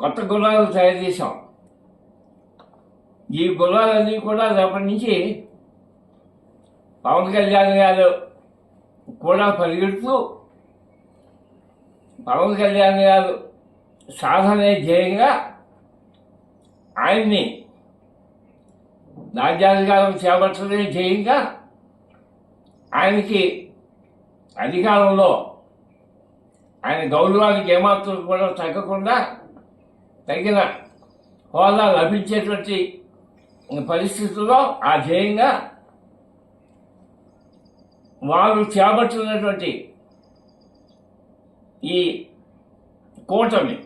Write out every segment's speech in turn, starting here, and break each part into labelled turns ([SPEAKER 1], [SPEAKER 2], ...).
[SPEAKER 1] కొత్త గుర్రాలు తయారు చేశాం. ఈ గుర్రాలన్నీ కూడా రేపటి నుంచి పవన్ కళ్యాణ్ గారు కూడా పరిగెడుతూ పవన్ కళ్యాణ్ గారు సాధనే ధ్యేయంగా ఆయన్ని రాజ్యాధికారం చేపట్టడే ధ్యేయంగా ఆయనకి అధికారంలో ఆయన గౌరవానికి ఏమాత్రం కూడా తగ్గకుండా తగిన హోదా లభించేటువంటి పరిస్థితుల్లో ఆ ధ్యేయంగా వారు చేపడుతున్నటువంటి ఈ కూటమి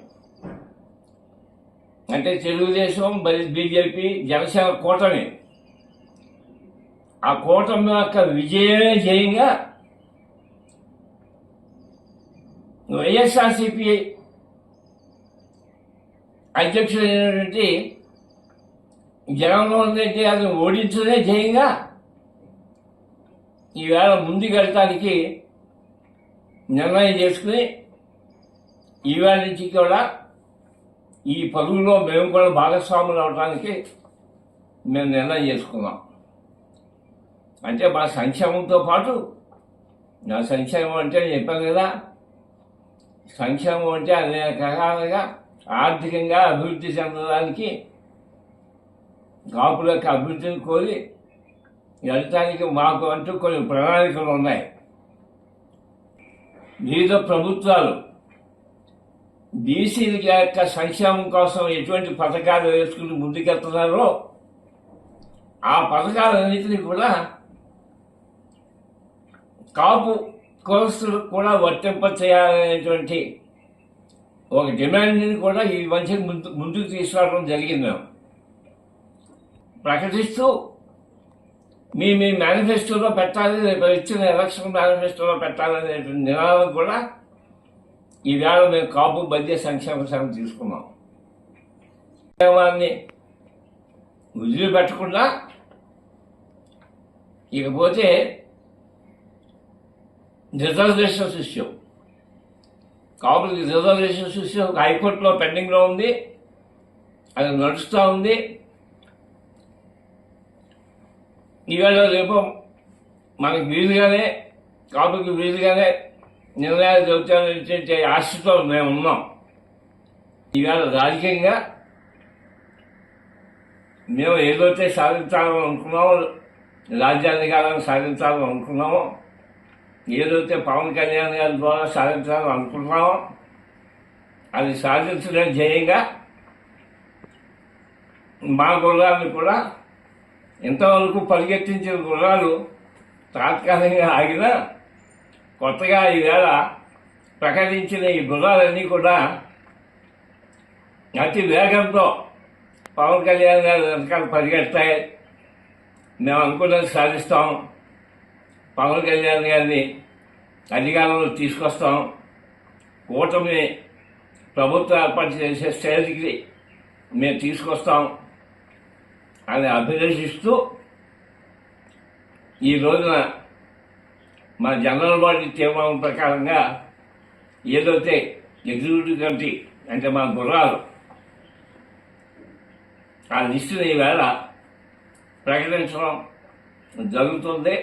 [SPEAKER 1] అంటే తెలుగుదేశం బీజేపీ జనసేన కూటమి, ఆ కూటమి యొక్క విజయమే ధ్యేయంగా వైఎస్ఆర్సీపీ అధ్యక్షుడైనటువంటి జగన్మోహన్ రెడ్డి గారిని ఓడించడే ధ్యేయంగా ఈవేళ ముందుకెళ్ళటానికి నిర్ణయం చేసుకుని ఈవేళ నుంచి కూడా ఈ పరుగులో మేము కూడా భాగస్వాములు అవడానికి మేము నిర్ణయం చేసుకున్నాం. అంటే మా సంక్షేమంతో పాటు, నా సంక్షేమం అంటే చెప్పాను కదా, సంక్షేమం అంటే అనేక రకాలుగా ఆర్థికంగా అభివృద్ధి చెందడానికి కాపుల యొక్క అభివృద్ధిని కోరి వెళ్ళటానికి మాకు అంటూ కొన్ని ప్రణాళికలు ఉన్నాయి. వివిధ ప్రభుత్వాలు బీసీల యొక్క సంక్షేమం కోసం ఎటువంటి పథకాలు వేసుకుని ముందుకెళ్తున్నారో ఆ పథకాలన్నింటినీ కూడా కాపు కులస్తులు కూడా వర్తింప చేయాలనేటువంటి ఒక డిమాండ్ని కూడా ఈ మధ్య ముందుకు తీసుకురావడం జరిగింది. మేము ప్రకటిస్తూ మీ మేనిఫెస్టోలో పెట్టాలి, రేపు ఇచ్చిన ఎలక్షన్ మేనిఫెస్టోలో పెట్టాలనే నినాదం కూడా ఈవేళ మేము కాపు బద్య సంక్షేమ సమితి తీసుకున్నాం. సంక్షేమాన్ని వదిలిపెట్టకుండా ఇకపోతే రిజర్వేషన్స్ ఇష్యూ, కాపులకి రిజర్వేషన్స్ ఇష్యూ హైకోర్టులో పెండింగ్లో ఉంది, అది నడుస్తూ ఉంది. ఈవేళ రేపు మనకి వీలుగానే కాపులకి వీలుగానే నిర్ణయాలు జరుగుతాయనే ఆశతో మేము ఉన్నాం. ఈవేళ రాజకీయంగా మేము ఏదైతే సాధించాలని అనుకున్నామో, రాజ్యాధికారాన్ని సాధించాలని అనుకున్నామో, ఏదైతే పవన్ కళ్యాణ్ గారి ద్వారా సాధించాలని అనుకుంటున్నామో అది సాధించడం ధ్యేయంగా మా గుర్రాన్ని కూడా ఇంతవరకు పరిగెత్తించిన గుర్రాలు తాత్కాలికంగా ఆగినా కొత్తగా ఈవేళ ప్రకటించిన ఈ గుర్రాలన్నీ కూడా అతి వేగంతో పవన్ కళ్యాణ్ గారి వెనకాల పరిగెడతాయి. మేము అనుకున్నది సాధిస్తాం, పవన్ కళ్యాణ్ గారిని అధికారంలో తీసుకొస్తాం, కూటమి ప్రభుత్వం ఏర్పాటు చేసే స్టేజ్కి మేము తీసుకొస్తాం అని అభిలషిస్తూ ఈ రోజున మన జనరల్ బాడీ తీర్మానం ప్రకారంగా ఏదైతే ఎగ్జిక్యూటివ్ కమిటీ అంటే మన గుర్రాలు ఆ లిస్టుని ఈవేళ ప్రకటించడం జరుగుతుంది.